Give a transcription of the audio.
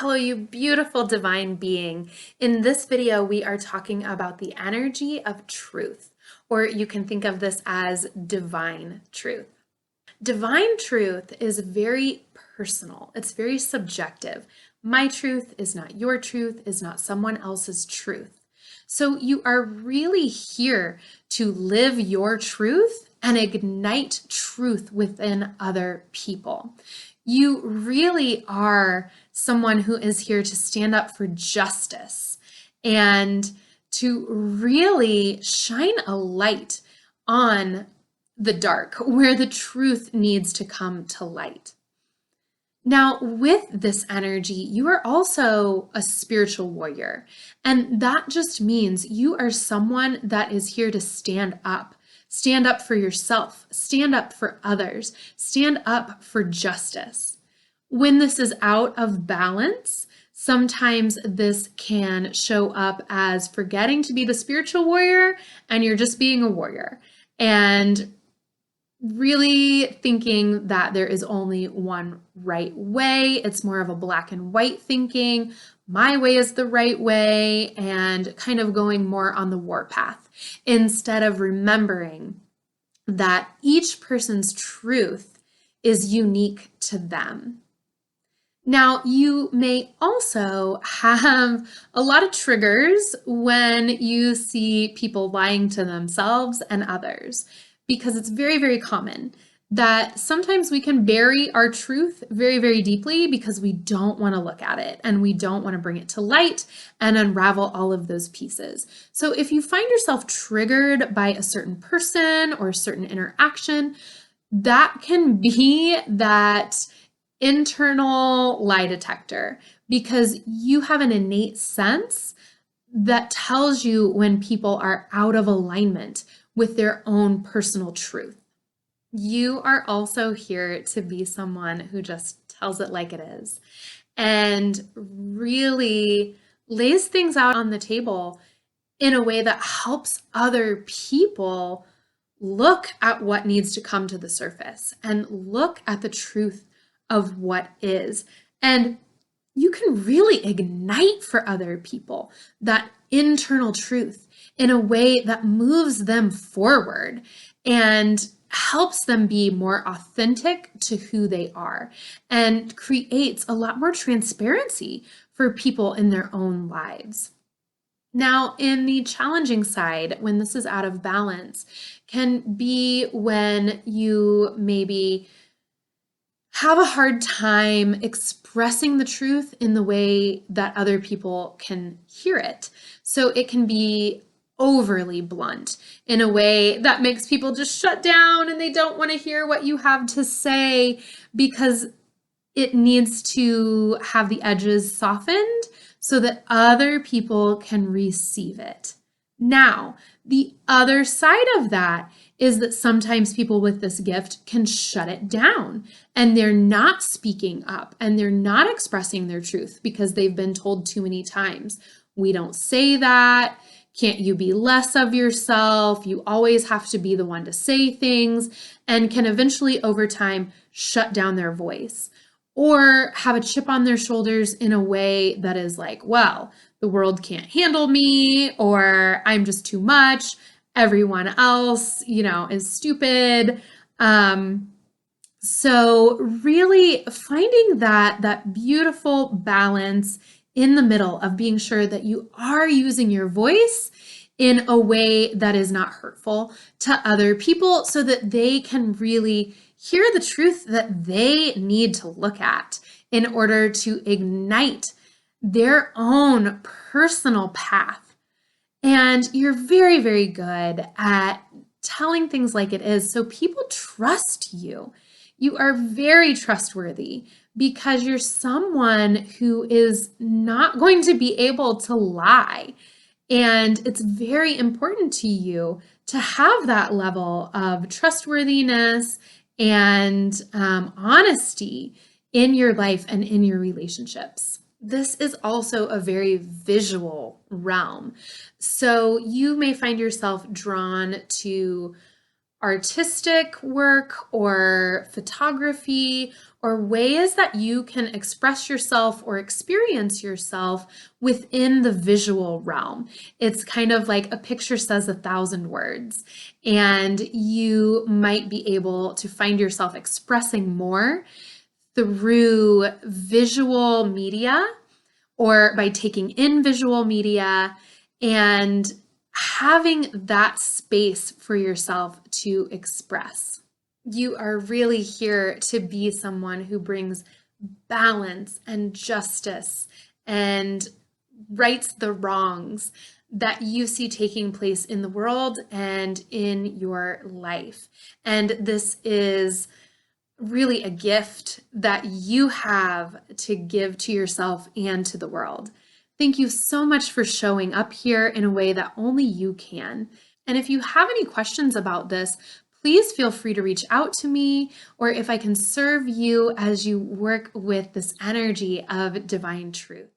Hello, you beautiful divine being. In this video, we are talking about the energy of truth, or you can think of this as divine truth. Divine truth is very personal. It's very subjective. My truth is not your truth, is not someone else's truth. So you are really here to live your truth and ignite truth within other people. You really are someone who is here to stand up for justice and to really shine a light on the dark where the truth needs to come to light. Now, with this energy, you are also a spiritual warrior, and that just means you are someone that is here to stand up. Stand up for yourself, stand up for others, stand up for justice. When this is out of balance, sometimes this can show up as forgetting to be the spiritual warrior and you're just being a warrior. And really thinking that there is only one right way. It's more of a black and white thinking. My way is the right way, and kind of going more on the warpath instead of remembering that each person's truth is unique to them. Now, you may also have a lot of triggers when you see people lying to themselves and others, because it's very, very common that sometimes we can bury our truth very, very deeply because we don't want to look at it and we don't want to bring it to light and unravel all of those pieces. So if you find yourself triggered by a certain person or a certain interaction, that can be that internal lie detector, because you have an innate sense that tells you when people are out of alignment with their own personal truth. You are also here to be someone who just tells it like it is and really lays things out on the table in a way that helps other people look at what needs to come to the surface and look at the truth of what is. And you can really ignite for other people that internal truth in a way that moves them forward and helps them be more authentic to who they are and creates a lot more transparency for people in their own lives. Now, in the challenging side, when this is out of balance, can be when you maybe have a hard time expressing the truth in the way that other people can hear it. So it can be overly blunt in a way that makes people just shut down and they don't want to hear what you have to say because it needs to have the edges softened so that other people can receive it. Now, the other side of that is that sometimes people with this gift can shut it down and they're not speaking up and they're not expressing their truth because they've been told too many times, we don't say that. Can't you be less of yourself? You always have to be the one to say things, and can eventually over time shut down their voice or have a chip on their shoulders in a way that is like, well, the world can't handle me, or I'm just too much. Everyone else, is stupid. So really finding that beautiful balance in the middle of being sure that you are using your voice in a way that is not hurtful to other people so that they can really hear the truth that they need to look at in order to ignite their own personal path. And you're very, very good at telling things like it is, so people trust you. You are very trustworthy because you're someone who is not going to be able to lie. And it's very important to you to have that level of trustworthiness and honesty in your life and in your relationships. This is also a very visual realm. So you may find yourself drawn to artistic work or photography or ways that you can express yourself or experience yourself within the visual realm. It's kind of like a picture says 1,000 words, and you might be able to find yourself expressing more through visual media or by taking in visual media and having that space for yourself to express. You are really here to be someone who brings balance and justice and rights the wrongs that you see taking place in the world and in your life. And this is really a gift that you have to give to yourself and to the world. Thank you so much for showing up here in a way that only you can. And if you have any questions about this, please feel free to reach out to me, or if I can serve you as you work with this energy of divine truth.